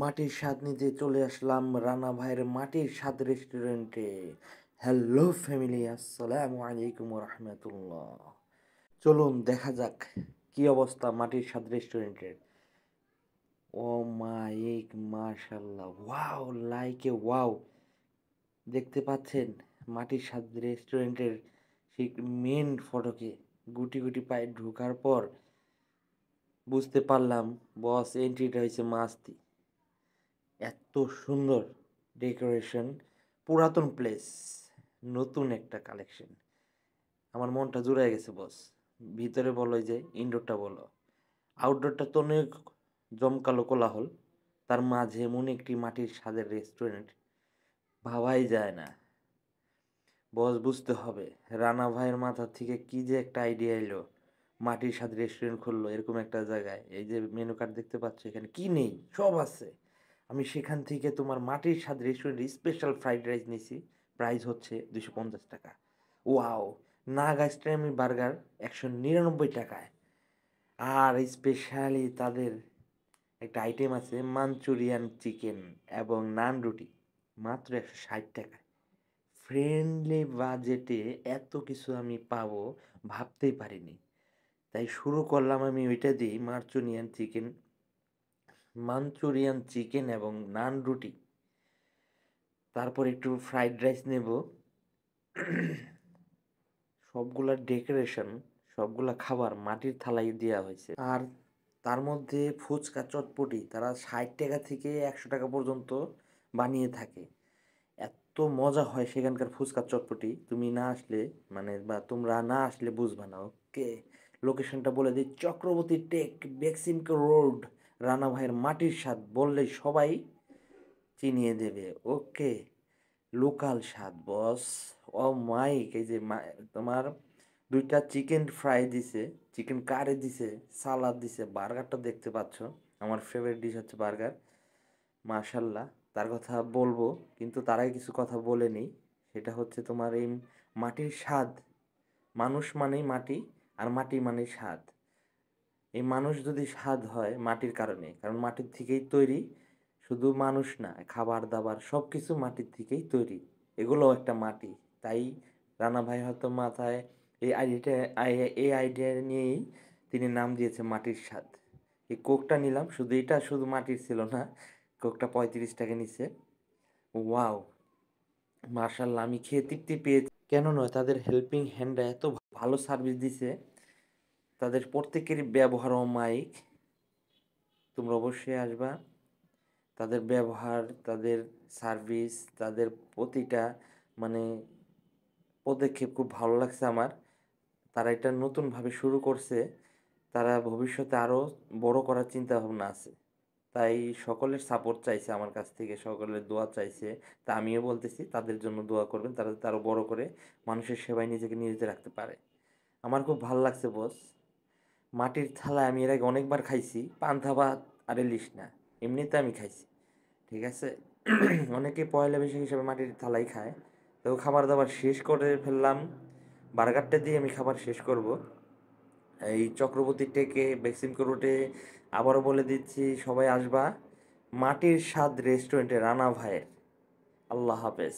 মাটির স্বাদ নিতে চলে আসলাম রানা ভাইয়ের মাটির স্বাদ রেস্টুরেন্টে। হ্যালো ফ্যামিলি, আসসালামু আলাইকুম রহমতুল্লাহ। চলুন দেখা যাক কি অবস্থা মাটির স্বাদ রেস্টুরেন্টের। ও মাইক মাশাল্লাহ, ওয়াও লাইক এ ওয়াও। দেখতে পাচ্ছেন মাটির স্বাদ রেস্টুরেন্টের সেই মেন ফটকে গুটি গুটি পায়ে ঢোকার পর বুঝতে পারলাম বস এন্ট্রিটা হয়েছে মাস্তি। এত সুন্দর ডেকোরেশন, পুরাতন প্লেস, নতুন একটা কালেকশন। আমার মনটা জুড়ে গেছে বস। ভিতরে বলো যে ইনডোরটা বলো, আউটডোরটা তো অনেক জমকালো কোলাহল, তার মাঝে এমন একটি মাটির স্বাদের রেস্টুরেন্ট ভাবাই যায় না। বস বুঝতে হবে রানা ভাইয়ের মাথা থেকে কি যে একটা আইডিয়া এলো, মাটির স্বাদ রেস্টুরেন্ট খুললো এরকম একটা জায়গায়। এই যে মেনু কার্ড দেখতে পাচ্ছ, এখানে কি নেই সব আছে। আমি সেখান থেকে তোমার মাটির স্বাদ রেস্টুরেন্টের স্পেশাল ফ্রাইড রাইস নিয়েছি, প্রাইস হচ্ছে 250 টাকা। ওয়াও, নাগ আইসক্রিমি বার্গার 199 টাকায়। আর স্পেশালি তাদের একটা আইটেম আছে মাঞ্চুরিয়ান চিকেন এবং নান রুটি, মাত্র 160 টাকায়। ফ্রেন্ডলি বাজেটে এত কিছু আমি পাবো ভাবতেই পারিনি। তাই শুরু করলাম আমি ওইটা দিয়েই, মাঞ্চুরিয়ান চিকেন এবং নান রুটি। তারপর একটু ফ্রাইড রাইস নেব। সবগুলা ডেকোরেশন, সবগুলা খাবার মাটির থালায় দেওয়া হয়েছে। আর তার মধ্যে ফুচকা চটপটি তারা 60 টাকা থেকে 100 টাকা পর্যন্ত বানিয়ে থাকে। এত মজা হয় সেখানকার ফুচকা চটপটি, তুমি না আসলে মানে বা তোমরা না আসলে বুঝবা না। ওকে, লোকেশনটা বলে দিই, চক্রবর্তী টেক, বেক্সিমকো রোড, রানা ভাইয়ের মাটির স্বাদ বললেই সবাই চিনিয়ে দেবে। ওকে, লোকাল স্বাদ বস। ও মাইক, এই যে তোমার দুইটা চিকেন ফ্রাই দিছে, চিকেন কারি দিছে, সালাদ দিছে, বার্গারটা দেখতে পাচ্ছ। আমার ফেভারিট ডিশ হচ্ছে বার্গার। মাশাল্লাহ, তার কথা বলবো কিন্তু তার আগে কিছু কথা বলে নিই। সেটা হচ্ছে তোমার এই মাটির স্বাদ, মানুষ মানেই মাটি, আর মাটি মানেই স্বাদ। এই মানুষ যদি স্বাদ হয় মাটির কারণে, কারণ মাটির থেকেই তৈরি। শুধু মানুষ না, খাবার দাবার সব কিছু মাটির থেকেই তৈরি, এগুলোও একটা মাটি। তাই রানা ভাই হয়তো মাথায় এই আইডিয়া নিয়েই তিনি নাম দিয়েছে মাটির স্বাদ। এই কোকটা নিলাম, শুধু এটা শুধু মাটির ছিল না, কোকটা 35 টাকা নিছে। ওয়াও, মার্শাল্লাহ, আমি খেয়ে তৃপ্তি পেয়েছি। কেন নয়, তাদের হেল্পিং হ্যান্ডরা এত ভালো সার্ভিস দিছে, তাদের প্রত্যেকেরই ব্যবহার অমায়িক। তোমরা অবশ্যই আসবা। তাদের ব্যবহার, তাদের সার্ভিস, তাদের প্রতিটা মানে পদক্ষেপ খুব ভালো লাগছে আমার। তারা এটা নতুনভাবে শুরু করছে, তারা ভবিষ্যতে আরও বড় করার চিন্তা ভাবনা আছে। তাই সকলের সাপোর্ট চাইছে আমার কাছ থেকে, সকলের দোয়া চাইছে। তা আমিও বলতেছি তাদের জন্য দোয়া করবেন, তারা যাতে আরও বড় করে মানুষের সেবায় নিজেকে নিয়োজিত রাখতে পারে। আমার খুব ভালো লাগছে বস। মাটির থালায় আমি এর আগে অনেকবার খাইছি, পান্তা ভাত আর ইলিশ না, এমনিতে আমি খাইছি, ঠিক আছে। অনেকে পয়লা বৈশাখ হিসাবে মাটির থালাই খায়। তো খাবার দাবার শেষ করে ফেললাম, বার্গারটা দিয়ে আমি খাবার শেষ করব। এই চক্রবর্তী টেকে, বেক্সিমকো রোডে, আবারও বলে দিচ্ছি সবাই আসবা মাটির স্বাদ রেস্টুরেন্টে রানা ভাইয়ের। আল্লাহ হাফেজ।